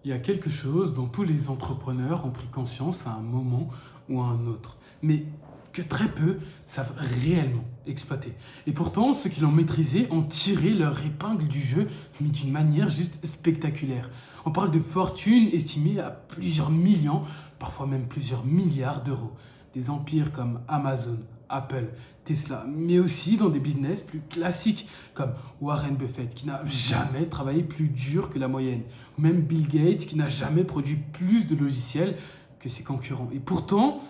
Il y a quelque chose dont tous les entrepreneurs ont pris conscience à un moment ou à un autre, mais que très peu savent réellement exploiter. Et pourtant, ceux qui l'ont maîtrisé ont tiré leur épingle du jeu, mais d'une manière juste spectaculaire. On parle de fortunes estimées à plusieurs millions, parfois même plusieurs milliards d'euros. Des empires comme Amazon, Apple, Tesla, mais aussi dans des business plus classiques comme Warren Buffett qui n'a jamais travaillé plus dur que la moyenne, ou même Bill Gates qui n'a jamais produit plus de logiciels que ses concurrents. Et pourtant,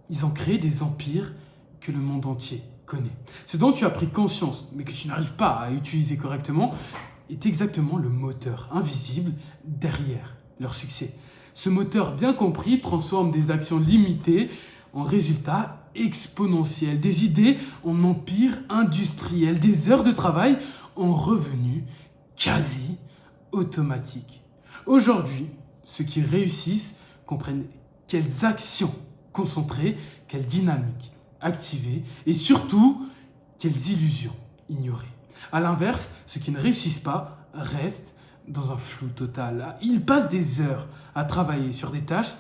ils ont créé des empires que le monde entier connaît. Ce dont tu as pris conscience, mais que tu n'arrives pas à utiliser correctement, est exactement le moteur invisible derrière leur succès. Ce moteur bien compris transforme des actions limitées en résultats exponentiels, des idées en empires industriels, des heures de travail en revenus quasi automatiques. Aujourd'hui, ceux qui réussissent comprennent quelles actions concentrer, quelle dynamique activer et surtout quelles illusions ignorer. A l'inverse, ceux qui ne réussissent pas restent dans un flou total. Ils passent des heures à travailler sur des tâches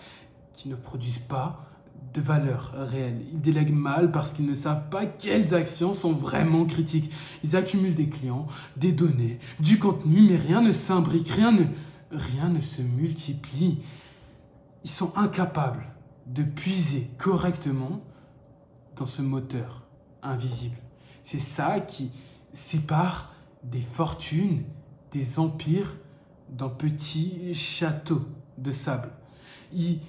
qui ne produisent pas de valeur réelle. Ils délèguent mal parce qu'ils ne savent pas quelles actions sont vraiment critiques. Ils accumulent des clients, des données, du contenu, mais rien ne s'imbrique, rien ne se multiplie. Ils sont incapables de puiser correctement dans ce moteur invisible. C'est ça qui sépare des fortunes, des empires d'un petit château de sable. Ils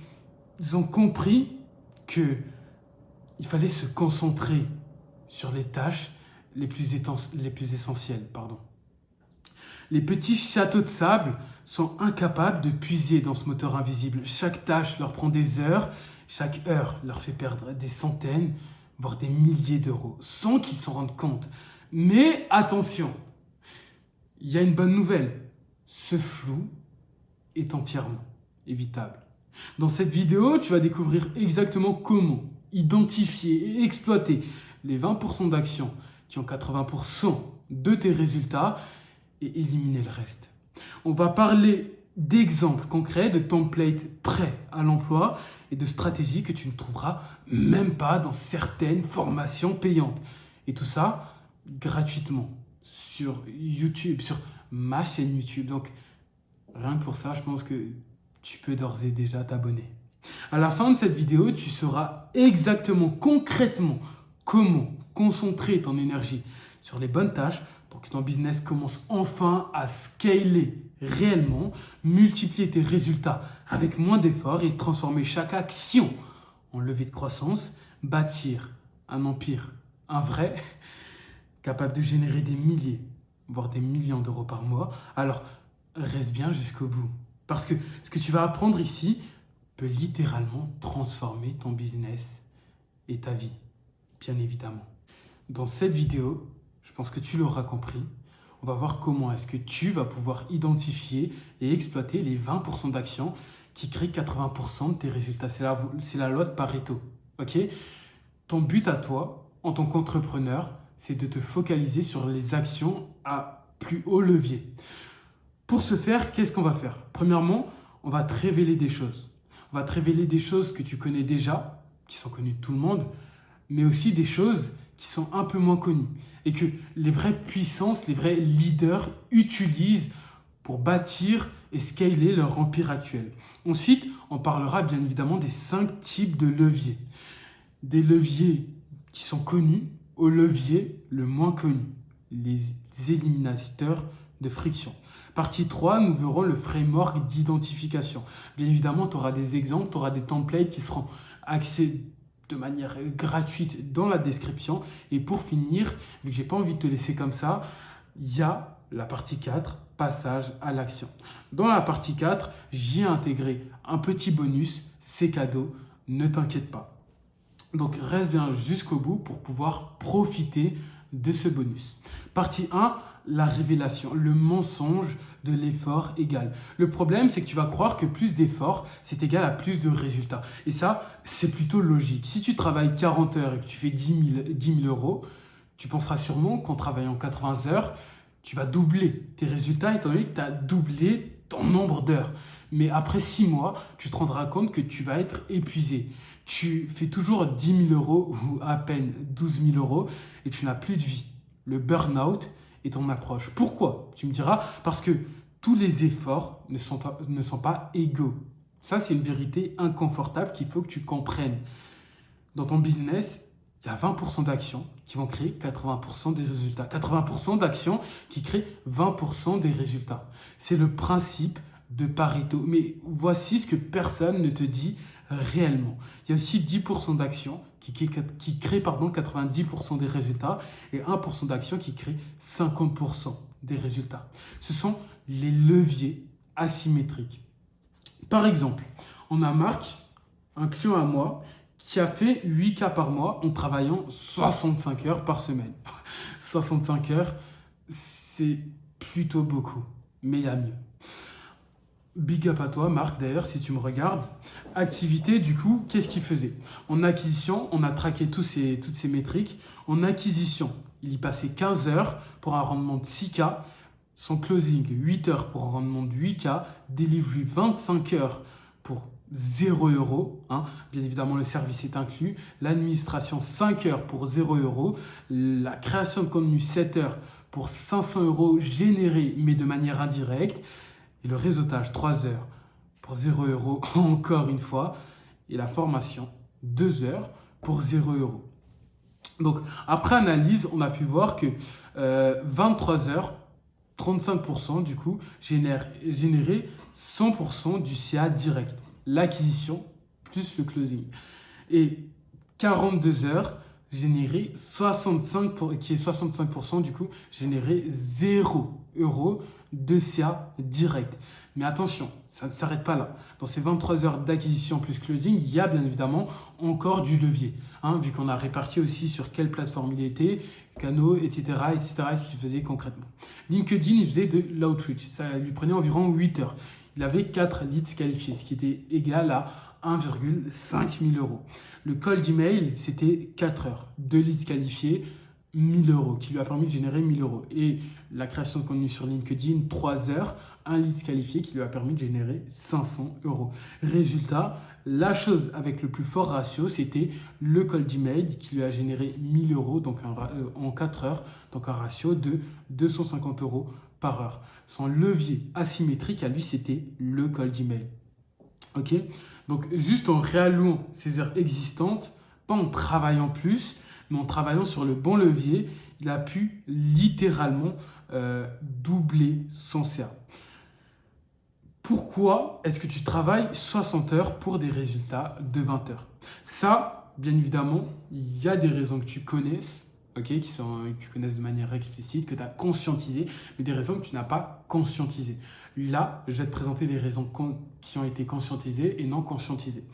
ont compris qu'il fallait se concentrer sur les tâches les plus essentielles. Les petits châteaux de sable sont incapables de puiser dans ce moteur invisible. Chaque tâche leur prend des heures, chaque heure leur fait perdre des centaines, voire des milliers d'euros, sans qu'ils s'en rendent compte. Mais attention, il y a une bonne nouvelle. Ce flou est entièrement évitable. Dans cette vidéo, tu vas découvrir exactement comment identifier et exploiter les 20% d'actions qui ont 80% de tes résultats et éliminer le reste. On va parler d'exemples concrets, de templates prêts à l'emploi et de stratégies que tu ne trouveras même pas dans certaines formations payantes. Et tout ça gratuitement sur YouTube, sur ma chaîne YouTube. Donc, rien que pour ça, je pense que tu peux d'ores et déjà t'abonner. À la fin de cette vidéo, tu sauras exactement, concrètement, comment concentrer ton énergie sur les bonnes tâches pour que ton business commence enfin à scaler réellement, multiplier tes résultats avec moins d'efforts et transformer chaque action en levier de croissance, bâtir un empire, un vrai, capable de générer des milliers, voire des millions d'euros par mois. Alors, reste bien jusqu'au bout. Parce que ce que tu vas apprendre ici peut littéralement transformer ton business et ta vie, bien évidemment. Dans cette vidéo, je pense que tu l'auras compris, on va voir comment est-ce que tu vas pouvoir identifier et exploiter les 20% d'actions qui créent 80% de tes résultats. C'est la loi de Pareto. Okay. Ton but à toi, en tant qu'entrepreneur, c'est de te focaliser sur les actions à plus haut levier. Pour ce faire, qu'est-ce qu'on va faire? Premièrement, on va te révéler des choses. On va te révéler des choses que tu connais déjà, qui sont connues de tout le monde, mais aussi des choses qui sont un peu moins connues et que les vraies puissances, les vrais leaders utilisent pour bâtir et scaler leur empire actuel. Ensuite, on parlera bien évidemment des 5 types de leviers. Des leviers qui sont connus au levier le moins connu, les éliminateurs de friction. Partie 3, nous verrons le framework d'identification. Bien évidemment, tu auras des exemples, tu auras des templates qui seront accès de manière gratuite dans la description. Et pour finir, vu que j'ai pas envie de te laisser comme ça, il y a la partie 4, passage à l'action. Dans la partie 4, j'y ai intégré un petit bonus, c'est cadeau, ne t'inquiète pas. Donc reste bien jusqu'au bout pour pouvoir profiter de ce bonus. Partie 1, la révélation, le mensonge de l'effort égal. Le problème, c'est que tu vas croire que plus d'efforts, c'est égal à plus de résultats. Et ça, c'est plutôt logique. Si tu travailles 40 heures et que tu fais 10 000 euros, tu penseras sûrement qu'en travaillant 80 heures, tu vas doubler tes résultats étant donné que tu as doublé ton nombre d'heures. Mais après 6 mois, tu te rendras compte que tu vas être épuisé. Tu fais toujours 10 000 euros ou à peine 12 000 euros et tu n'as plus de vie. Le burn-out est ton approche. Pourquoi? Tu me diras, parce que tous les efforts ne sont pas égaux. Ça, c'est une vérité inconfortable qu'il faut que tu comprennes. Dans ton business, il y a 20% d'actions qui vont créer 80% des résultats. 80% d'actions qui créent 20% des résultats. C'est le principe de Pareto. Mais voici ce que personne ne te dit réellement. Il y a aussi 10% d'actions qui créent 90% des résultats et 1% d'actions qui créent 50% des résultats. Ce sont les leviers asymétriques. Par exemple, on a Marc, un client à moi, qui a fait 8K par mois en travaillant 65 heures par semaine. 65 heures, c'est plutôt beaucoup, mais il y a mieux. Big up à toi, Marc, d'ailleurs, si tu me regardes. Activité, du coup, qu'est-ce qu'il faisait? En acquisition, on a traqué toutes ces métriques. En acquisition, il y passait 15 heures pour un rendement de 6K. Son closing, 8 heures pour un rendement de 8K. Delivery, 25 heures pour 0 euros. Bien évidemment, le service est inclus. L'administration, 5 heures pour 0 euros. La création de contenu, 7 heures pour 500 euros générés, mais de manière indirecte. Et le réseautage, 3 heures pour 0 euros, encore une fois. Et la formation, 2 heures pour 0 euros. Donc, après analyse, on a pu voir que 23 heures, 35% du coup, générait 100% du CA direct. L'acquisition plus le closing. Et 42 heures, générer 65% du coup, générer 0 euros de CA direct. Mais attention, ça ne s'arrête pas là. Dans ces 23 heures d'acquisition plus closing, il y a bien évidemment encore du levier. Vu qu'on a réparti aussi sur quelle plateforme il était, canaux, etc., et ce qu'il faisait concrètement. LinkedIn, il faisait de l'outreach. Ça lui prenait environ 8 heures. Il avait 4 leads qualifiés, ce qui était égal à 1,5 000 euros. Le cold email, c'était 4 heures. 2 leads qualifiés, 1 000 euros, qui lui a permis de générer 1 000 euros. Et la création de contenu sur LinkedIn, 3 heures, un lead qualifié qui lui a permis de générer 500 euros. Résultat, la chose avec le plus fort ratio, c'était le cold email qui lui a généré 1 000 euros donc en 4 heures, donc un ratio de 250 euros par heure. Son levier asymétrique à lui, c'était le cold email. Ok? Donc, juste en réallouant ces heures existantes, pas en travaillant plus, mais en travaillant sur le bon levier, il a pu littéralement doubler son CA. Pourquoi est-ce que tu travailles 60 heures pour des résultats de 20 heures? Ça, bien évidemment, il y a des raisons que tu connaisses, que tu connaisses de manière explicite, que tu as conscientisé, mais des raisons que tu n'as pas conscientisées. Là, je vais te présenter les raisons qui ont été conscientisées et non conscientisées.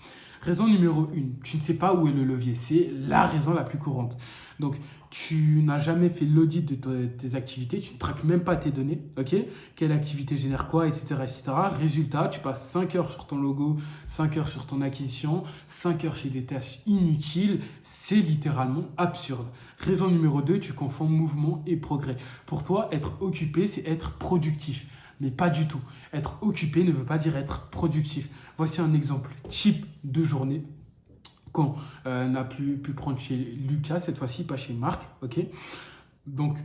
Raison numéro 1, tu ne sais pas où est le levier. C'est la raison la plus courante. Donc, tu n'as jamais fait l'audit de tes activités, tu ne traques même pas tes données, ok? Quelle activité génère quoi, etc., etc. Résultat, tu passes 5 heures sur ton logo, 5 heures sur ton acquisition, 5 heures chez des tâches inutiles. C'est littéralement absurde. Raison numéro 2, tu confonds mouvement et progrès. Pour toi, être occupé, c'est être productif. Mais pas du tout. Être occupé ne veut pas dire être productif. Voici un exemple cheap de journée qu'on a pu prendre chez Lucas, cette fois-ci, pas chez Marc. Ok. Donc,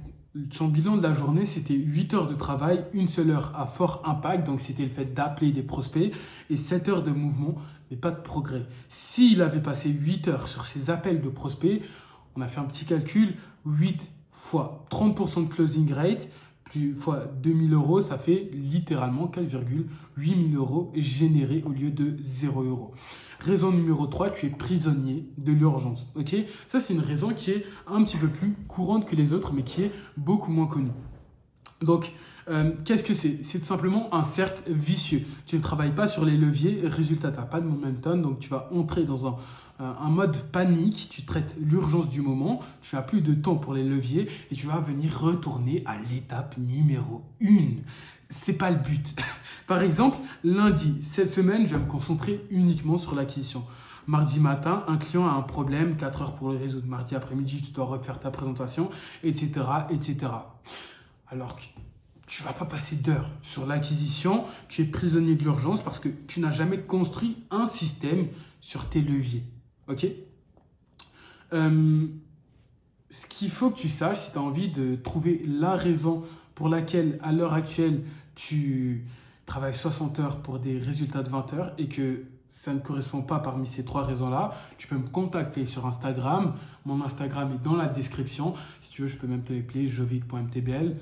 son bilan de la journée, c'était 8 heures de travail, 1 seule heure à fort impact. Donc, c'était le fait d'appeler des prospects et 7 heures de mouvement, mais pas de progrès. S'il avait passé 8 heures sur ses appels de prospects, on a fait un petit calcul, 8 fois 30% de closing rate, fois 2 000 euros, ça fait littéralement 4,8 000 euros générés au lieu de 0 euros. Raison numéro 3, tu es prisonnier de l'urgence. Ok, ça, c'est une raison qui est un petit peu plus courante que les autres, mais qui est beaucoup moins connue. Donc, qu'est-ce que c'est? C'est tout simplement un cercle vicieux. Tu ne travailles pas sur les leviers, résultat, tu n'as pas de momentum, donc tu vas entrer dans un mode panique, tu traites l'urgence du moment, tu n'as plus de temps pour les leviers et tu vas venir retourner à l'étape numéro 1. C'est pas le but. Par exemple, lundi, cette semaine, je vais me concentrer uniquement sur l'acquisition. Mardi matin, un client a un problème, 4 heures pour le résoudre. Mardi après-midi, tu dois refaire ta présentation, etc., etc. Alors que tu ne vas pas passer d'heures sur l'acquisition, tu es prisonnier de l'urgence parce que tu n'as jamais construit un système sur tes leviers. Ok. Ce qu'il faut que tu saches, si tu as envie de trouver la raison pour laquelle, à l'heure actuelle, tu travailles 60 heures pour des résultats de 20 heures et que ça ne correspond pas parmi ces 3 raisons-là, tu peux me contacter sur Instagram. Mon Instagram est dans la description. Si tu veux, je peux même te l'appeler jovic.mtbl.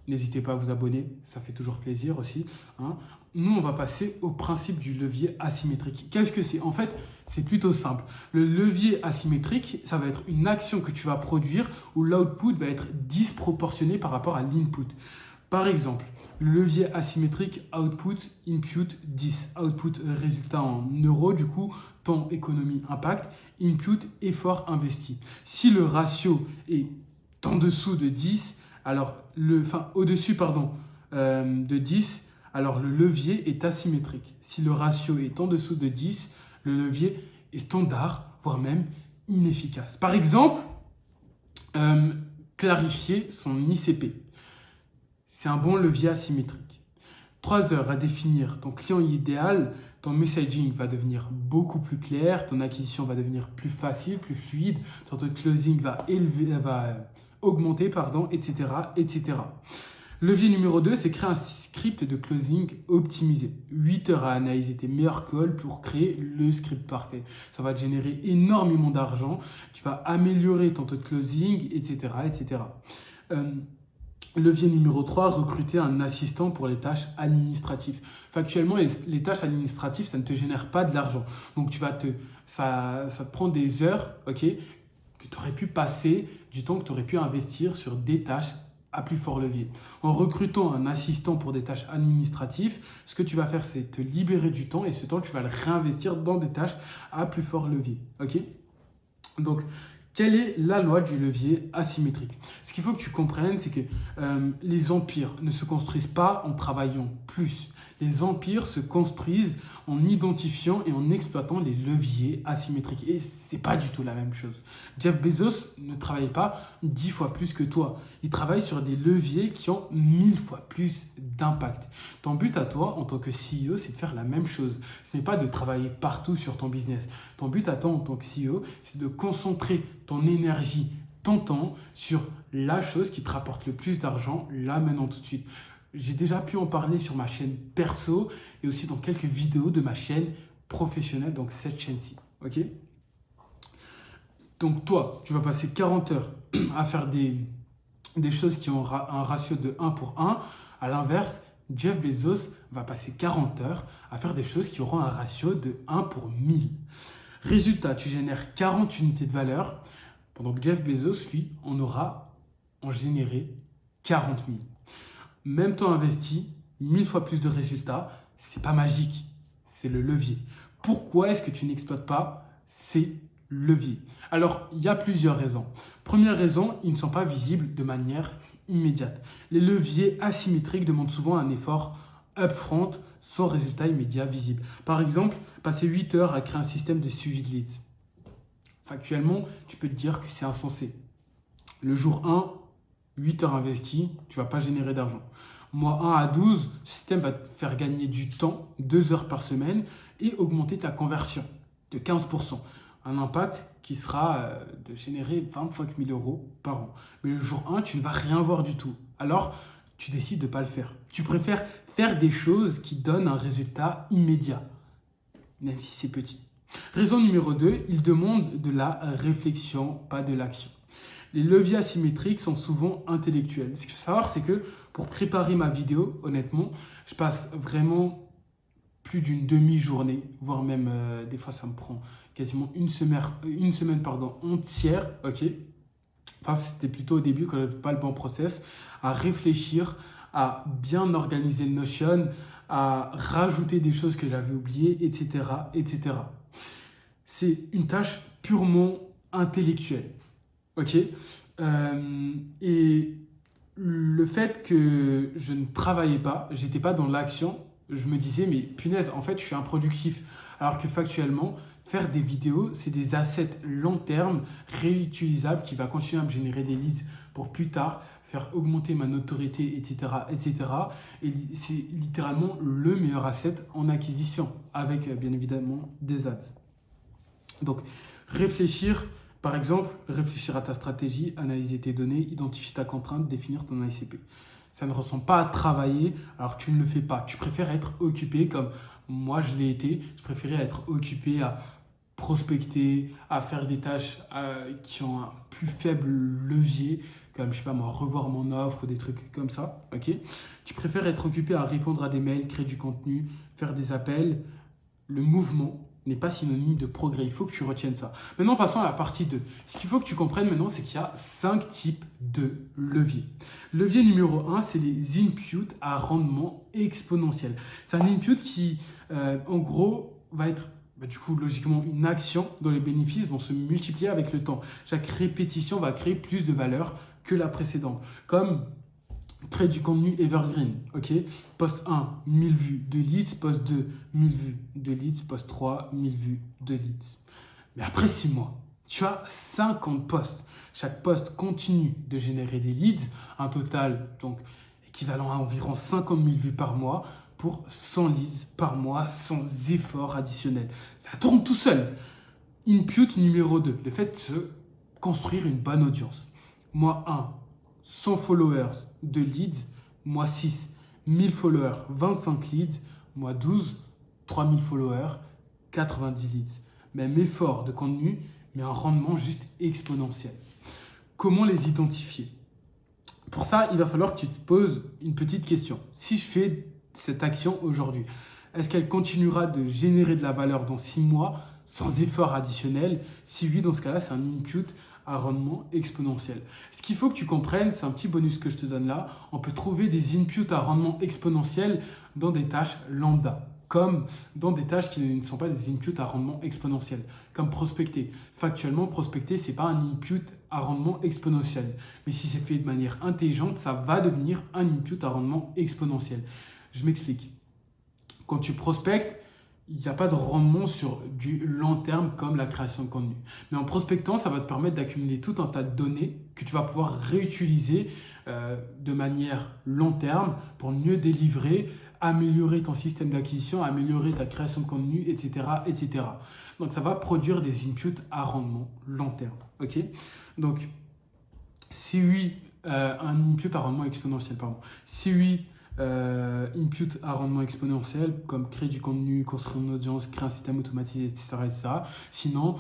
N'hésitez pas à vous abonner, ça fait toujours plaisir aussi. Hein. Nous, on va passer au principe du levier asymétrique. Qu'est-ce que c'est? En fait, c'est plutôt simple. Le levier asymétrique, ça va être une action que tu vas produire où l'output va être disproportionné par rapport à l'input. Par exemple, le levier asymétrique output, input 10. Output, résultat en euros, du coup, temps, économie, impact. Input, effort investi. Si le ratio est en dessous de 10, alors au-dessus de 10, alors le levier est asymétrique. Si le ratio est en dessous de 10, le levier est standard, voire même inefficace. Par exemple, clarifier son ICP. C'est un bon levier asymétrique. 3 heures à définir ton client idéal, ton messaging va devenir beaucoup plus clair, ton acquisition va devenir plus facile, plus fluide, ton taux de closing va augmenter, etc., etc. Levier numéro 2, c'est créer un script de closing optimisé. 8 heures à analyser tes meilleurs calls pour créer le script parfait. Ça va te générer énormément d'argent, tu vas améliorer ton taux de closing, etc., etc. Levier numéro 3, recruter un assistant pour les tâches administratives. Factuellement, les tâches administratives, ça ne te génère pas de l'argent. Donc, ça te prend des heures, ok, que tu aurais pu passer, du temps que tu aurais pu investir sur des tâches à plus fort levier. En recrutant un assistant pour des tâches administratives, ce que tu vas faire, c'est te libérer du temps et ce temps, tu vas le réinvestir dans des tâches à plus fort levier. Ok. Donc, quelle est la loi du levier asymétrique? Ce qu'il faut que tu comprennes, c'est que les empires ne se construisent pas en travaillant plus. Les empires se construisent en identifiant et en exploitant les leviers asymétriques. Et ce n'est pas du tout la même chose. Jeff Bezos ne travaille pas 10 fois plus que toi. Il travaille sur des leviers qui ont 1000 fois plus d'impact. Ton but à toi, en tant que CEO, c'est de faire la même chose. Ce n'est pas de travailler partout sur ton business. Ton but à toi, en tant que CEO, c'est de concentrer ton énergie, ton temps sur la chose qui te rapporte le plus d'argent, là, maintenant, tout de suite. J'ai déjà pu en parler sur ma chaîne perso et aussi dans quelques vidéos de ma chaîne professionnelle, donc cette chaîne-ci. Ok. Donc toi, tu vas passer 40 heures à faire des choses qui ont un ratio de 1 pour 1. À l'inverse, Jeff Bezos va passer 40 heures à faire des choses qui auront un ratio de 1 pour 1000. Résultat, tu génères 40 unités de valeur, pendant que Jeff Bezos, lui, en généré 40 000. Même temps investi, 1000 fois plus de résultats, c'est pas magique, c'est le levier. Pourquoi est-ce que tu n'exploites pas ces leviers? Alors, il y a plusieurs raisons. Première raison, ils ne sont pas visibles de manière immédiate. Les leviers asymétriques demandent souvent un effort upfront sans résultat immédiat visible. Par exemple, passer 8 heures à créer un système de suivi de leads. Factuellement, tu peux te dire que c'est insensé. Le jour 1, 8 heures investies, tu ne vas pas générer d'argent. Mois 1 à 12, ce système va te faire gagner du temps, 2 heures par semaine et augmenter ta conversion de 15%. Un impact qui sera de générer 25 000 euros par an. Mais le jour 1, tu ne vas rien voir du tout. Alors, tu décides de ne pas le faire. Tu préfères faire des choses qui donnent un résultat immédiat, même si c'est petit. Raison numéro 2, il demande de la réflexion, pas de l'action. Les leviers asymétriques sont souvent intellectuels. Ce qu'il faut savoir, c'est que pour préparer ma vidéo, honnêtement, je passe vraiment plus d'une demi-journée, voire même des fois ça me prend quasiment une semaine entière, ok. Enfin, c'était plutôt au début quand je n'avais pas le bon process, à réfléchir, à bien organiser le Notion, à rajouter des choses que j'avais oubliées, etc., etc. C'est une tâche purement intellectuelle, ok. Et le fait que je ne travaillais pas, j'étais pas dans l'action, je me disais, mais punaise, en fait, je suis improductif. Alors que factuellement, faire des vidéos, c'est des assets long terme, réutilisables, qui va continuer à me générer des leads pour plus tard, faire augmenter ma notoriété, etc., etc. Et c'est littéralement le meilleur asset en acquisition, avec bien évidemment des ads. Donc, réfléchir, par exemple, réfléchir à ta stratégie, analyser tes données, identifier ta contrainte, définir ton ICP. Ça ne ressemble pas à travailler alors que tu ne le fais pas. Tu préfères être occupé comme moi je l'ai été. Je préférais être occupé à prospecter, à faire des tâches qui ont un plus faible levier, comme je sais pas moi, revoir mon offre, des trucs comme ça. Ok. Tu préfères être occupé à répondre à des mails, créer du contenu, faire des appels. Le mouvement n'est pas synonyme de progrès. Il faut que tu retiennes ça. Maintenant, passons à la partie 2. Ce qu'il faut que tu comprennes maintenant, c'est qu'il y a 5 types de leviers. Levier numéro 1, c'est les inputs à rendement exponentiel. C'est un input qui, en gros, va être du coup, logiquement, une action dont les bénéfices vont se multiplier avec le temps. Chaque répétition va créer plus de valeur que la précédente. Comme créer du contenu evergreen, ok. Post 1, 1000 vues de leads. Post 2, 1000 vues de leads. Post 3, 1000 vues de leads. Mais après 6 mois, tu as 50 posts. Chaque post continue de générer des leads. Un total, donc, équivalent à environ 50 000 vues par mois pour 100 leads par mois sans effort additionnel. Ça tourne tout seul. Input numéro 2, le fait de se construire une bonne audience. Mois 1, 100 followers, 2 leads. Mois 6, 1000 followers, 25 leads. Mois 12, 3000 followers, 90 leads. Même effort de contenu, mais un rendement juste exponentiel. Comment les identifier? Pour ça, il va falloir que tu te poses une petite question. Si je fais cette action aujourd'hui, est-ce qu'elle continuera de générer de la valeur dans 6 mois sans effort additionnel? Si oui, dans ce cas-là, c'est un input à rendement exponentiel. Ce qu'il faut que tu comprennes, c'est un petit bonus que je te donne là, on peut trouver des inputs à rendement exponentiel dans des tâches lambda, comme dans des tâches qui ne sont pas des inputs à rendement exponentiel, comme prospecter. Factuellement, prospecter, ce n'est pas un input à rendement exponentiel. Mais si c'est fait de manière intelligente, ça va devenir un input à rendement exponentiel. Je m'explique. Quand tu prospectes, il n'y a pas de rendement sur du long terme comme la création de contenu. Mais en prospectant, ça va te permettre d'accumuler tout un tas de données que tu vas pouvoir réutiliser de manière long terme pour mieux délivrer, améliorer ton système d'acquisition, améliorer ta création de contenu, etc., etc. Donc, ça va produire des inputs à rendement long terme. Ok. Donc, si oui, un input à rendement exponentiel, pardon. Si oui, input à rendement exponentiel, comme créer du contenu, construire une audience, créer un système automatisé, etc., etc. Sinon,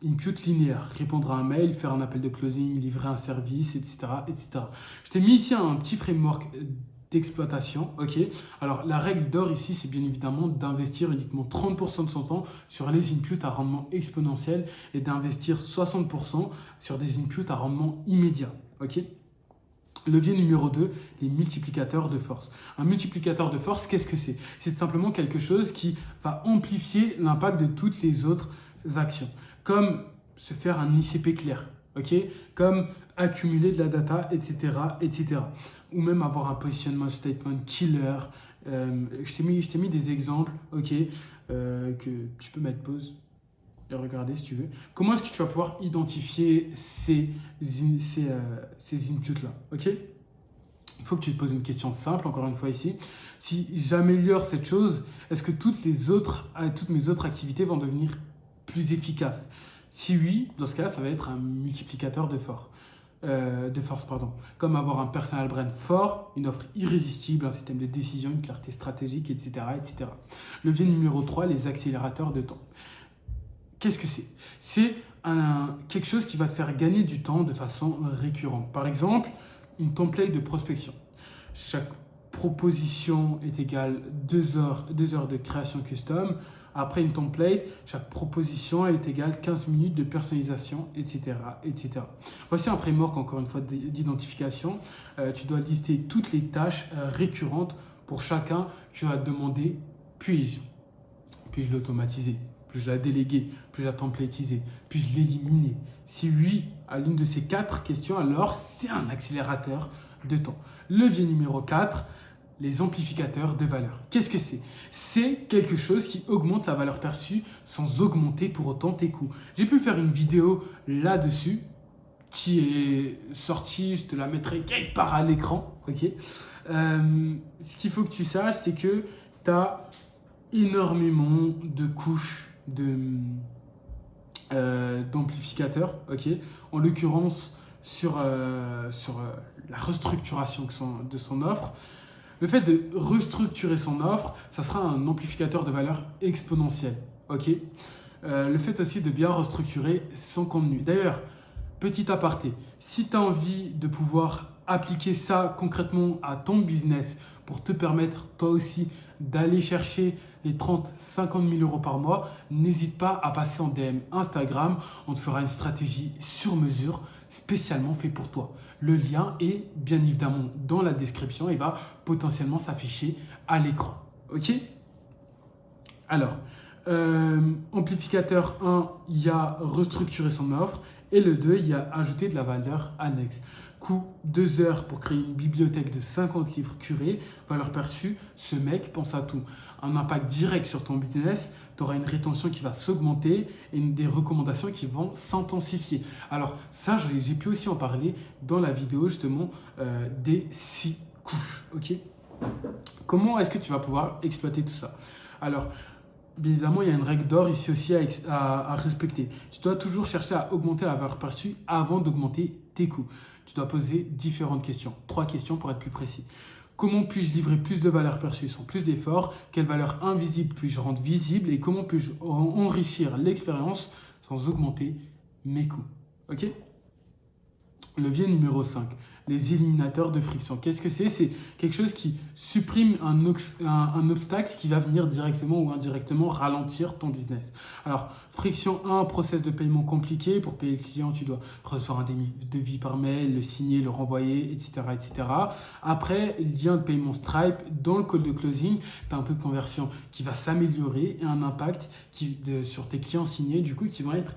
input linéaire, répondre à un mail, faire un appel de closing, livrer un service, etc., etc. Je t'ai mis ici un petit framework d'exploitation, ok. Alors, la règle d'or ici, c'est bien évidemment d'investir uniquement 30% de son temps sur les inputs à rendement exponentiel et d'investir 60% sur des inputs à rendement immédiat, ok. Levier numéro 2, les multiplicateurs de force. Un multiplicateur de force, qu'est-ce que c'est? C'est simplement quelque chose qui va amplifier l'impact de toutes les autres actions, comme se faire un ICP clair, ok, comme accumuler de la data, etc., etc. Ou même avoir un positionnement statement killer. Je t'ai mis des exemples, ok, que tu peux mettre pause et regarder si tu veux. Comment est-ce que tu vas pouvoir identifier ces inputs-là, ok? Il faut que tu te poses une question simple, encore une fois ici. Si j'améliore cette chose, est-ce que toutes mes autres activités vont devenir plus efficaces? Si oui, dans ce cas-là, ça va être un multiplicateur de force. Comme avoir un personal brand fort, une offre irrésistible, un système de décision, une clarté stratégique, etc., etc. Levier numéro 3, les accélérateurs de temps. Qu'est-ce que c'est? C'est quelque chose qui va te faire gagner du temps de façon récurrente. Par exemple, une template de prospection. Chaque proposition est égale 2 heures de création custom. Après une template, chaque proposition est égale 15 minutes de personnalisation, etc., etc. Voici un framework, encore une fois, d'identification. Tu dois lister toutes les tâches récurrentes pour chacun. Tu vas te demander, puis-je l'automatiser? Puis-je la déléguer? Puis-je la templatiser? Puis-je l'éliminer? Si oui, à l'une de ces 4 questions, alors c'est un accélérateur de temps. Levier numéro 4, les amplificateurs de valeur. Qu'est-ce que c'est? C'est quelque chose qui augmente la valeur perçue sans augmenter pour autant tes coûts. J'ai pu faire une vidéo là-dessus qui est sortie, je te la mettrai quelque part à l'écran. Ok. Ce qu'il faut que tu saches, c'est que tu as énormément de couches d'amplificateurs. Ok. En l'occurrence, sur la restructuration de son offre. Le fait de restructurer son offre, ça sera un amplificateur de valeur exponentielle. Ok. Le fait aussi de bien restructurer son contenu. D'ailleurs, petit aparté, si tu as envie de pouvoir appliquer ça concrètement à ton business pour te permettre toi aussi d'aller chercher les 30-50 000 euros par mois, n'hésite pas à passer en DM Instagram. On te fera une stratégie sur mesure spécialement fait pour toi. Le lien est bien évidemment dans la description et va potentiellement s'afficher à l'écran. Ok? Alors, amplificateur 1, il y a restructurer son offre. Et le 2, il y a ajouter de la valeur annexe. Coût 2 heures pour créer une bibliothèque de 50 livres curés. Valeur perçue, ce mec pense à tout. Un impact direct sur ton business, tu auras une rétention qui va s'augmenter et des recommandations qui vont s'intensifier. Alors ça, j'ai pu aussi en parler dans la vidéo justement des 6 couches. Ok. Comment est-ce que tu vas pouvoir exploiter tout ça? Alors, bien évidemment, il y a une règle d'or ici aussi à respecter. Tu dois toujours chercher à augmenter la valeur perçue avant d'augmenter tes coûts. Tu dois poser différentes questions. 3 questions pour être plus précis. Comment puis-je livrer plus de valeur perçue sans plus d'efforts? Quelle valeur invisible puis-je rendre visible? Et comment puis-je enrichir l'expérience sans augmenter mes coûts? Ok? Levier numéro 5, les éliminateurs de friction. Qu'est-ce que c'est? C'est quelque chose qui supprime un obstacle qui va venir directement ou indirectement ralentir ton business. Alors, friction 1, process de paiement compliqué. Pour payer le client, tu dois recevoir un devis par mail, le signer, le renvoyer, etc. etc. Après, lien de paiement Stripe, dans le call de closing, tu as un taux de conversion qui va s'améliorer et un impact sur tes clients signés, du coup, qui vont être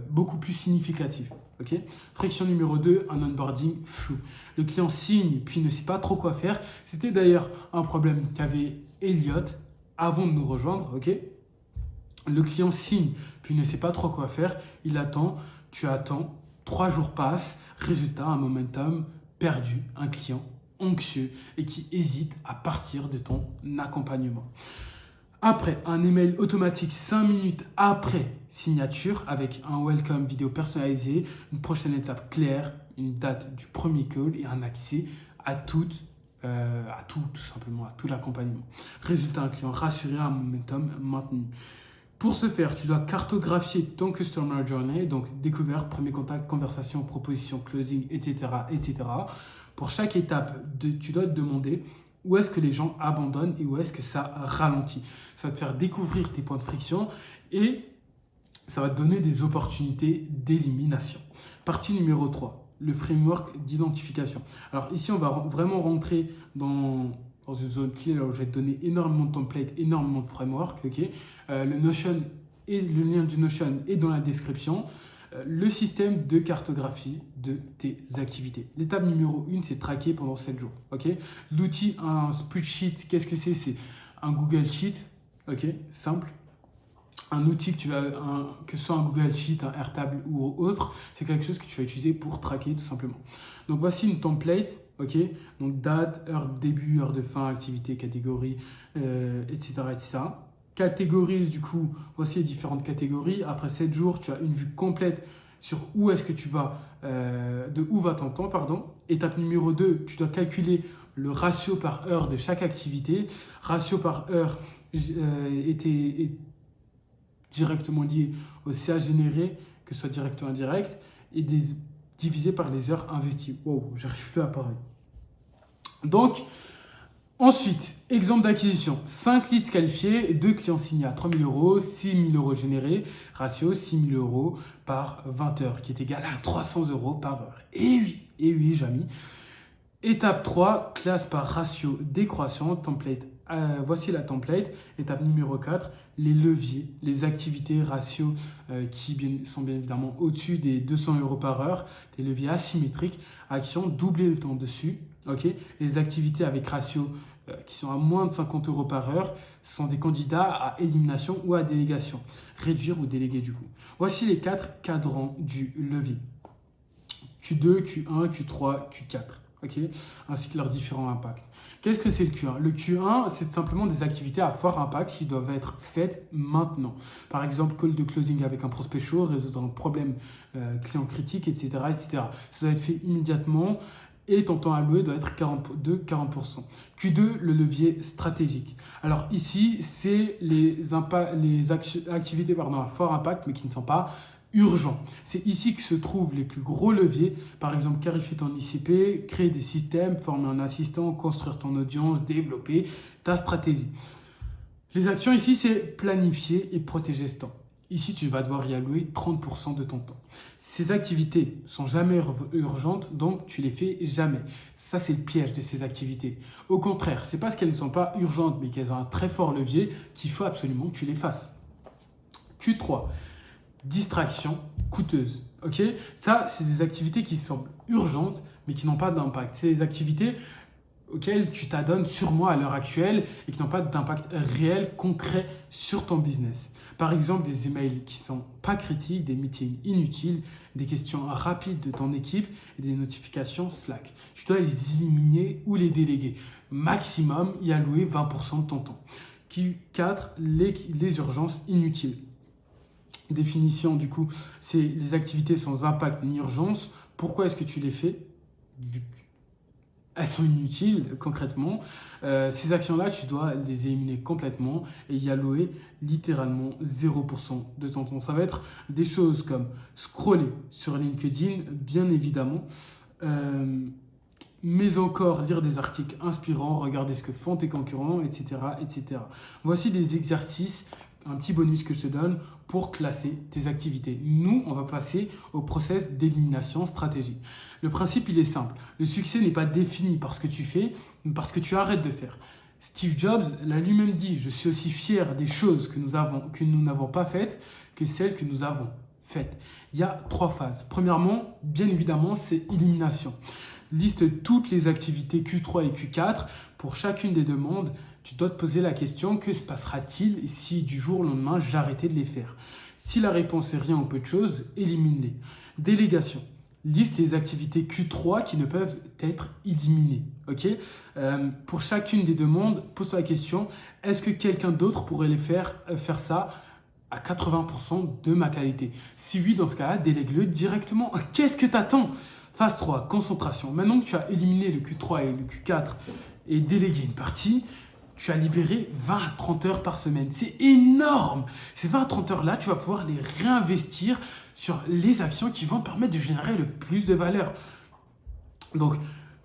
beaucoup plus significatif. Okay. Friction numéro 2, un onboarding flou. Le client signe puis ne sait pas trop quoi faire. C'était d'ailleurs un problème qu'avait Elliot avant de nous rejoindre. Okay. Le client signe puis ne sait pas trop quoi faire. Il attend, tu attends, 3 jours passent. Résultat, un momentum perdu, un client anxieux et qui hésite à partir de ton accompagnement. Après, un email automatique 5 minutes après signature avec un welcome vidéo personnalisé, une prochaine étape claire, une date du premier call et un accès à tout simplement, à tout l'accompagnement. Résultat, un client rassuré, un momentum maintenu. Pour ce faire, tu dois cartographier ton Customer Journey, donc découverte, premier contact, conversation, proposition, closing, etc. etc. Pour chaque étape, tu dois te demander où est-ce que les gens abandonnent et où est-ce que ça ralentit. Ça va te faire découvrir tes points de friction et ça va te donner des opportunités d'élimination. Partie numéro 3, le framework d'identification. Alors ici, on va vraiment rentrer dans une zone clé là où je vais te donner énormément de templates, énormément de framework. Okay. Le Notion et le lien du Notion est dans la description. Le système de cartographie de tes activités. L'étape numéro 1, c'est traquer pendant 7 jours. Okay. L'outil, un spreadsheet, qu'est-ce que c'est? C'est un Google Sheet, okay, simple. Un outil que ce soit un Google Sheet, un Airtable ou autre, c'est quelque chose que tu vas utiliser pour traquer tout simplement. Donc voici une template, ok. Donc date, heure de début, heure de fin, activité, catégorie, etc., etc. Catégorie, du coup, voici les différentes catégories. Après 7 jours, tu as une vue complète sur où est-ce que tu vas, de où va ton temps, pardon. Étape numéro 2, tu dois calculer le ratio par heure de chaque activité. Ratio par heure est directement lié au CA généré, que ce soit direct ou indirect, et divisé par les heures investies. Wow, j'arrive plus à parler. Donc, ensuite, exemple d'acquisition. 5 leads qualifiés, 2 clients signés à 3 000 euros, 6 000 euros générés, ratio 6 000 euros par 20 heures, qui est égal à 300 euros par heure. Et oui, Jamy. Étape 3, classe par ratio décroissant, template. Voici la template. Étape numéro 4, les leviers, les activités ratio qui sont bien évidemment au-dessus des 200 euros par heure, des leviers asymétriques, action, doubler le temps dessus. Okay. Les activités avec ratio qui sont à moins de 50 euros par heure sont des candidats à élimination ou à délégation. Réduire ou déléguer du coup. Voici les 4 cadrans du levier. Q2, Q1, Q3, Q4. Ok, ainsi que leurs différents impacts. Qu'est-ce que c'est le Q1? Le Q1, c'est simplement des activités à fort impact qui doivent être faites maintenant. Par exemple, call de closing avec un prospect chaud, résoudre un problème client critique, etc., etc. Ça doit être fait immédiatement et ton temps alloué doit être de 40%. Q2, le levier stratégique. Alors ici, c'est les activités à fort impact, mais qui ne sont pas urgent. C'est ici que se trouvent les plus gros leviers, par exemple clarifier ton ICP, créer des systèmes, former un assistant, construire ton audience, développer ta stratégie. Les actions ici, c'est planifier et protéger ce temps. Ici, tu vas devoir y allouer 30% de ton temps. Ces activités sont jamais urgentes, donc tu les fais jamais. Ça, c'est le piège de ces activités. Au contraire, c'est parce qu'elles ne sont pas urgentes, mais qu'elles ont un très fort levier qu'il faut absolument que tu les fasses. Q3. Distraction coûteuse. Ok, ça, c'est des activités qui semblent urgentes, mais qui n'ont pas d'impact. C'est des activités auxquelles tu t'adonnes sûrement à l'heure actuelle et qui n'ont pas d'impact réel, concret sur ton business. Par exemple, des emails qui ne sont pas critiques, des meetings inutiles, des questions rapides de ton équipe et des notifications Slack. Tu dois les éliminer ou les déléguer. Maximum, y allouer 20% de ton temps. Q4, les urgences inutiles. Définition, du coup, c'est les activités sans impact ni urgence. Pourquoi est-ce que tu les fais? Vu qu'elles sont inutiles, concrètement. Ces actions-là, tu dois les éliminer complètement et y allouer littéralement 0% de ton temps. Ça va être des choses comme scroller sur LinkedIn, bien évidemment. Mais encore lire des articles inspirants, regarder ce que font tes concurrents, etc., etc. Voici des exercices, un petit bonus que je te donne pour classer tes activités. Nous, on va passer au process d'élimination stratégique. Le principe, il est simple. Le succès n'est pas défini par ce que tu fais, mais par ce que tu arrêtes de faire. Steve Jobs l'a lui-même dit, je suis aussi fier des choses que nous n'avons pas faites que celles que nous avons faites. Il y a 3 phases. Premièrement, bien évidemment, c'est élimination. Liste toutes les activités Q3 et Q4. Pour chacune des demandes, tu dois te poser la question, que se passera-t-il si du jour au lendemain j'arrêtais de les faire? Si la réponse est rien ou peu de choses, élimine-les. Délégation. Liste les activités Q3 qui ne peuvent être éliminées. Okay, pour chacune des demandes, pose-toi la question, est-ce que quelqu'un d'autre pourrait faire ça à 80% de ma qualité? Si oui, dans ce cas-là, délègue-le directement. Qu'est-ce que tu attends? Phase 3, concentration. Maintenant que tu as éliminé le Q3 et le Q4 et délégué une partie, tu as libéré 20 à 30 heures par semaine. C'est énorme! Ces 20 à 30 heures-là, tu vas pouvoir les réinvestir sur les actions qui vont permettre de générer le plus de valeur. Donc,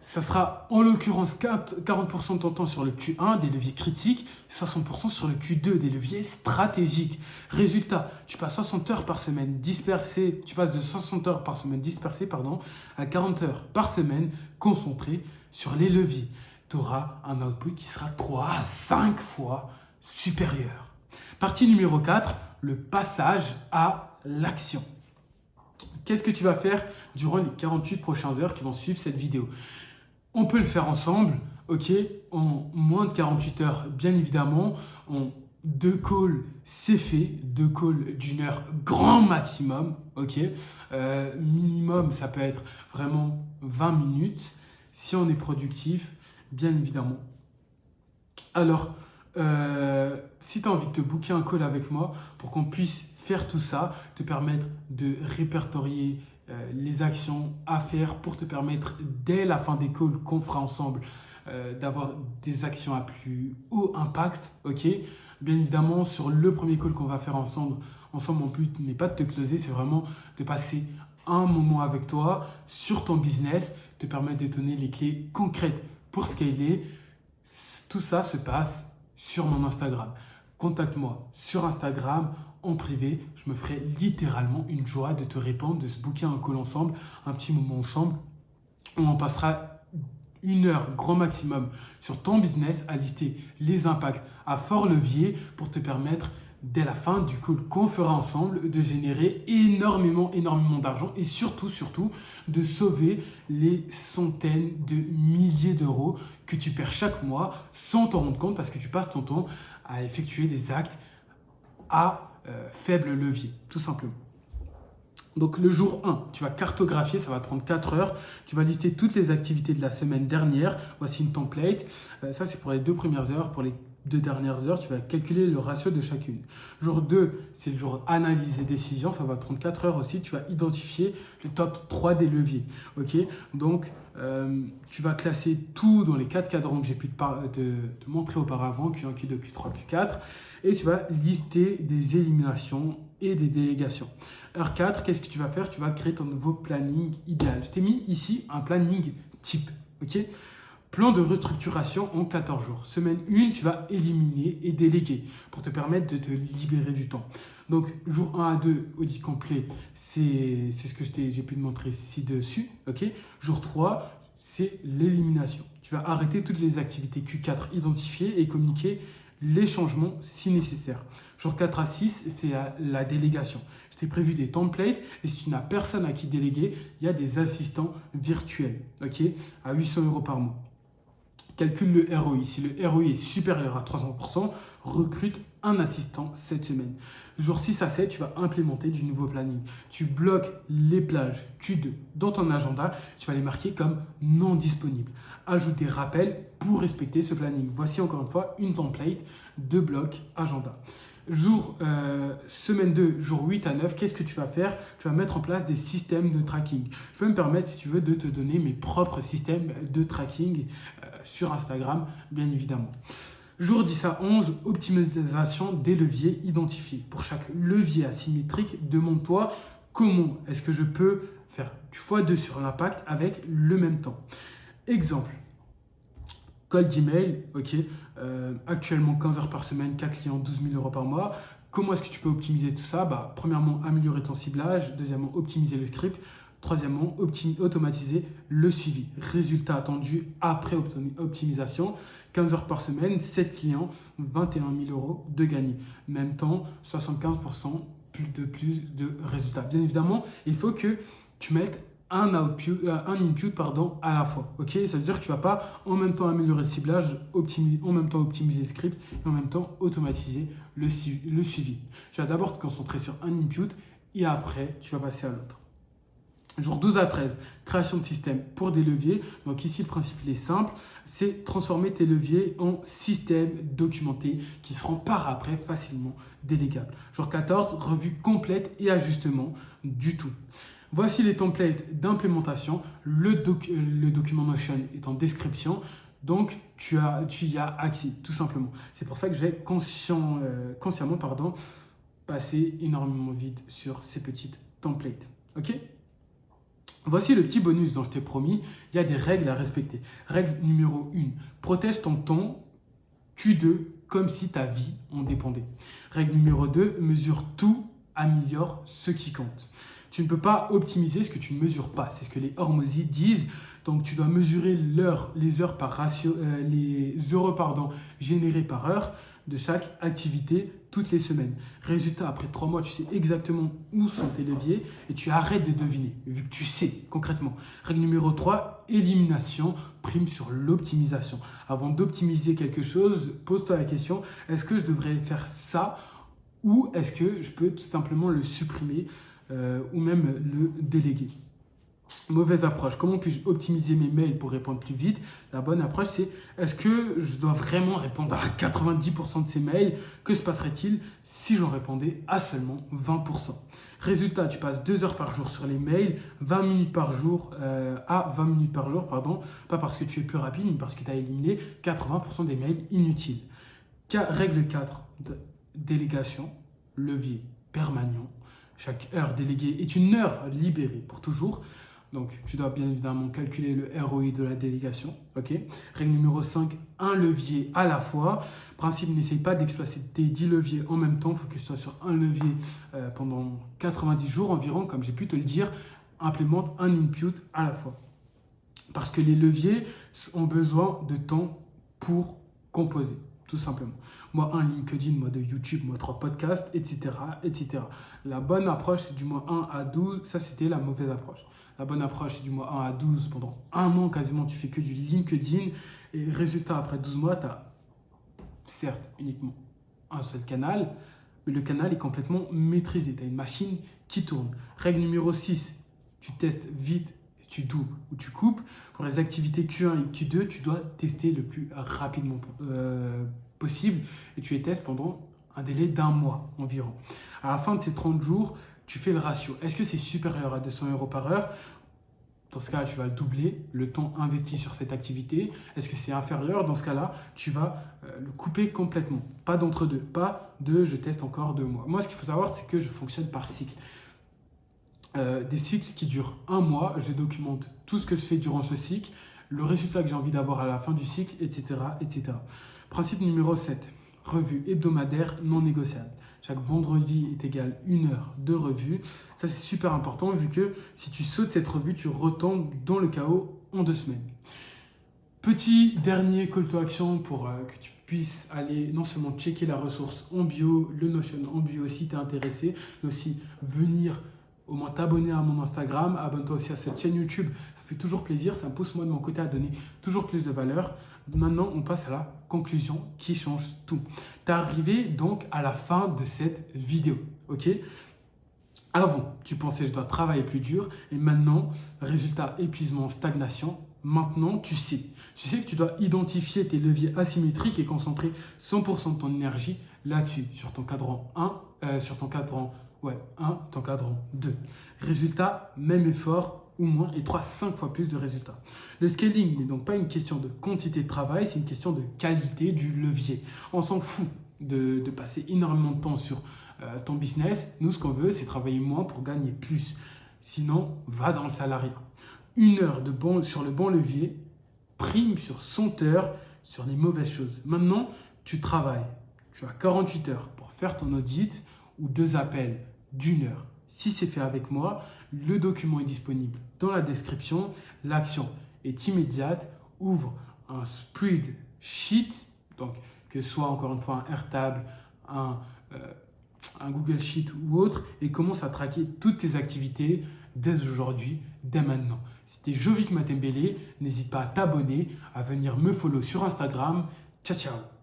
ça sera en l'occurrence 40% de ton temps sur le Q1, des leviers critiques, 60% sur le Q2, des leviers stratégiques. Résultat, tu passes 60 heures par semaine dispersées, tu passes de 60 heures par semaine dispersées, à 40 heures par semaine concentrées sur les leviers. Tu auras un output qui sera 3 à 5 fois supérieur. Partie numéro 4, le passage à l'action. Qu'est-ce que tu vas faire durant les 48 prochaines heures qui vont suivre cette vidéo? On peut le faire ensemble, ok, en moins de 48 heures, bien évidemment. En 2 calls, c'est fait. 2 calls d'une heure, grand maximum, ok. Minimum, ça peut être vraiment 20 minutes si on est productif, bien évidemment. Alors, si tu as envie de te booker un call avec moi pour qu'on puisse faire tout ça, te permettre de répertorier les actions à faire pour te permettre, dès la fin des calls qu'on fera ensemble, d'avoir des actions à plus haut impact, ok. Bien évidemment, sur le premier call qu'on va faire ensemble, mon but n'est pas de te closer, c'est vraiment de passer un moment avec toi sur ton business, te permettre de donner les clés concrètes pour scaler. Tout ça se passe sur mon Instagram. Contacte-moi sur Instagram en privé. Je me ferai littéralement une joie de te répondre, de se booker un call ensemble, un petit moment ensemble. On en passera 1 heure grand maximum sur ton business à lister les impacts à fort levier pour te permettre, dès la fin du call qu'on fera ensemble, de générer énormément d'argent et surtout, de sauver les centaines de milliers d'euros que tu perds chaque mois sans t'en rendre compte parce que tu passes ton temps à effectuer des actes à faible levier, tout simplement. Donc le jour 1, tu vas cartographier, ça va te prendre 4 heures. Tu vas lister toutes les activités de la semaine dernière. Voici une template. Ça, c'est pour les 2 premières heures. Pour les 2 dernières heures, tu vas calculer le ratio de chacune. Jour 2, c'est le jour analyse et décision. Ça va te prendre 4 heures aussi. Tu vas identifier le top 3 des leviers. Ok. Donc, tu vas classer tout dans les 4 cadrans que j'ai pu te montrer auparavant, Q1, Q2, Q3, Q4. Et tu vas lister des éliminations et des délégations. Heure 4, qu'est-ce que tu vas faire? Tu vas créer ton nouveau planning idéal. Je t'ai mis ici un planning type. Ok. Plan de restructuration en 14 jours. Semaine 1, tu vas éliminer et déléguer pour te permettre de te libérer du temps. Donc, jour 1 à 2, audit complet, c'est ce que j'ai pu te montrer ci-dessus. Ok. Jour 3, c'est l'élimination. Tu vas arrêter toutes les activités Q4 identifiées et communiquer les changements si nécessaire. Jour 4 à 6, c'est la délégation. Je t'ai prévu des templates et si tu n'as personne à qui déléguer, il y a des assistants virtuels, ok, à 800 € par mois. Calcule le ROI. Si le ROI est supérieur à 300%, recrute un assistant cette semaine. Jour 6 à 7, tu vas implémenter du nouveau planning. Tu bloques les plages Q2 dans ton agenda. Tu vas les marquer comme non disponibles. Ajoute des rappels pour respecter ce planning. Voici encore une fois une template de bloc agenda. Semaine 2, jour 8 à 9, qu'est-ce que tu vas faire? Tu vas mettre en place des systèmes de tracking. Je peux me permettre, si tu veux, de te donner mes propres systèmes de tracking sur Instagram, bien évidemment. Jour 10 à 11, optimisation des leviers identifiés. Pour chaque levier asymétrique, demande-toi comment est-ce que je peux faire du x2 sur l'impact avec le même temps. Exemple, cold email, ok, actuellement 15 heures par semaine, 4 clients, 12 000 € par mois. Comment est-ce que tu peux optimiser tout ça? Premièrement, améliorer ton ciblage. Deuxièmement, optimiser le script. Troisièmement, automatiser le suivi. Résultat attendu après optimisation. 15 heures par semaine, 7 clients, 21 000 € de gagné. Même temps, 75% plus de résultats. Bien évidemment, il faut que tu mettes un input à la fois. Ok, ça veut dire que tu ne vas pas en même temps améliorer le ciblage, en même temps optimiser le script et en même temps automatiser le suivi. Tu vas d'abord te concentrer sur un input et après, tu vas passer à l'autre. Jour 12 à 13, création de système pour des leviers. Donc ici, le principe il est simple, c'est transformer tes leviers en systèmes documentés qui seront par après facilement délégables. Jour 14, revue complète et ajustement du tout. Voici les templates d'implémentation. Le document Notion est en description. Donc, tu y as accès, tout simplement. C'est pour ça que je vais consciemment passer énormément vite sur ces petites templates. Ok? Voici le petit bonus dont je t'ai promis. Il y a des règles à respecter. Règle numéro 1. Protège ton temps Q2 comme si ta vie en dépendait. Règle numéro 2. Mesure tout, améliore ce qui compte. Tu ne peux pas optimiser ce que tu ne mesures pas. C'est ce que les Hormozy disent. Donc, tu dois mesurer les euros générés par heure de chaque activité toutes les semaines. Résultat, après 3 mois, tu sais exactement où sont tes leviers et tu arrêtes de deviner, vu que tu sais concrètement. Règle numéro 3, élimination prime sur l'optimisation. Avant d'optimiser quelque chose, pose-toi la question, est-ce que je devrais faire ça ou est-ce que je peux tout simplement le supprimer ou même le déléguer? Mauvaise approche. Comment puis-je optimiser mes mails pour répondre plus vite? La bonne approche, c'est est-ce que je dois vraiment répondre à 90% de ces mails? Que se passerait-il si j'en répondais à seulement 20%? Résultat, tu passes 2 heures par jour sur les mails, 20 minutes par jour, pas parce que tu es plus rapide, mais parce que tu as éliminé 80% des mails inutiles. Règle 4, délégation, levier permanent. Chaque heure déléguée est une heure libérée pour toujours. Donc, tu dois bien évidemment calculer le ROI de la délégation. Okay. Règle numéro 5, un levier à la fois. Principe, n'essaye pas d'exploiter tes 10 leviers en même temps. Focus-toi sur un levier pendant 90 jours environ, comme j'ai pu te le dire. Implémente un input à la fois. Parce que les leviers ont besoin de temps pour composer, tout simplement. Moi, un LinkedIn, moi de YouTube, moi 3 podcasts, etc., etc. La bonne approche, c'est du mois 1 à 12. Ça, c'était la mauvaise approche. La bonne approche, c'est du mois 1 à 12. Pendant un an, quasiment, tu fais que du LinkedIn. Et résultat, après 12 mois, tu as certes uniquement un seul canal, mais le canal est complètement maîtrisé. Tu as une machine qui tourne. Règle numéro 6, tu testes vite, tu doubles ou tu coupes. Pour les activités Q1 et Q2, tu dois tester le plus rapidement possible et tu les testes pendant un délai d'1 mois environ. À la fin de ces 30 jours, tu fais le ratio. Est-ce que c'est supérieur à 200 euros par heure? Dans ce cas-là, tu vas le doubler, le temps investi sur cette activité. Est-ce que c'est inférieur? Dans ce cas-là, tu vas le couper complètement. Pas d'entre-deux, pas de je teste encore 2 mois. Moi, ce qu'il faut savoir, c'est que je fonctionne par cycle. Des cycles qui durent 1 mois, je documente tout ce que je fais durant ce cycle, le résultat que j'ai envie d'avoir à la fin du cycle, etc., etc. Principe numéro 7, revue hebdomadaire non négociable. Chaque vendredi est égal 1 heure de revue. Ça, c'est super important vu que si tu sautes cette revue, tu retombes dans le chaos en 2 semaines. Petit dernier call to action pour que tu puisses aller non seulement checker la ressource en bio, le Notion en bio si tu es intéressé, mais aussi venir au moins t'abonner à mon Instagram, abonne-toi aussi à cette chaîne YouTube, ça fait toujours plaisir, ça me pousse moi de mon côté à donner toujours plus de valeur. Maintenant, on passe à la conclusion qui change tout. Tu es arrivé donc à la fin de cette vidéo, ok? Avant, tu pensais je dois travailler plus dur et maintenant, résultat, épuisement, stagnation. Maintenant, tu sais que tu dois identifier tes leviers asymétriques et concentrer 100% de ton énergie là-dessus, sur ton cadran 1, sur ton cadran 1, ton cadran 2. Résultat, même effort ou moins et 3-5 fois plus de résultats. Le scaling n'est donc pas une question de quantité de travail, c'est une question de qualité du levier. On s'en fout de passer énormément de temps sur ton business. Nous, ce qu'on veut, c'est travailler moins pour gagner plus. Sinon, va dans le salariat. 1 heure sur le bon levier prime sur 100 heures sur les mauvaises choses. Maintenant, tu travailles. Tu as 48 heures pour faire ton audit ou 2 appels d'1 heure. Si c'est fait avec moi, le document est disponible dans la description. L'action est immédiate. Ouvre un spreadsheet, donc que ce soit encore une fois un Airtable, un Google Sheet ou autre, et commence à traquer toutes tes activités dès aujourd'hui, dès maintenant. C'était Jovik Matembele, n'hésite pas à t'abonner, à venir me follow sur Instagram. Ciao, ciao!